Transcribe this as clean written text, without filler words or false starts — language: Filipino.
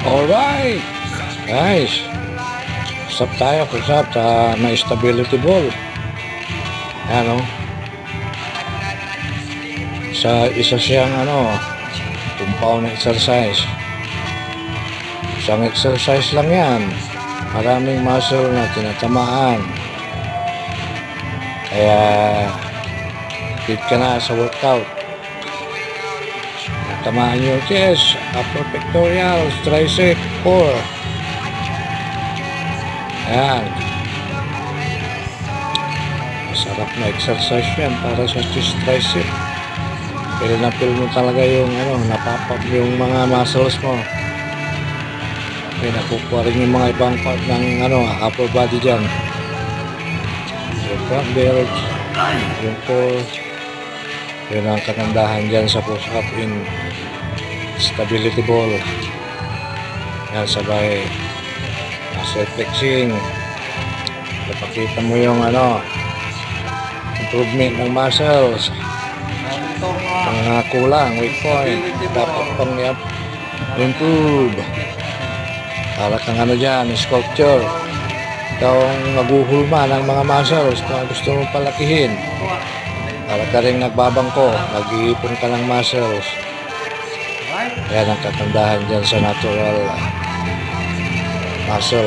Alright, guys. Usap tayo, usap sa may stability ball. Ano? Sa isa siyang compound exercise. Isang exercise lang yan. Maraming muscle na tinatamaan. Kaya fit ka na sa workout. Tamaan yung chest, upper pectorals, tricep, core. Ayan. Masarap na exercise yan para sa chest, tricep. Feel na feel mo talaga yung napapap yung mga muscles mo. May nakukuha rin yung mga ibang part ng upper body dyan. Yung front delts, yung core. Yun ang kagandahan dyan sa push-up in stability ball. Yan, sabay muscle flexing. Napakita mo yung improvement ng muscles. Mga kulang, weak point, dapat pang improve. Para kang dyan, sculpture. Ikaw ang maguhulma ng mga muscles na gusto mong palakihin. Para ka rin nagbabangko, nag-iipon ka ng muscles. Yan ang katandahan dyan sa natural muscle.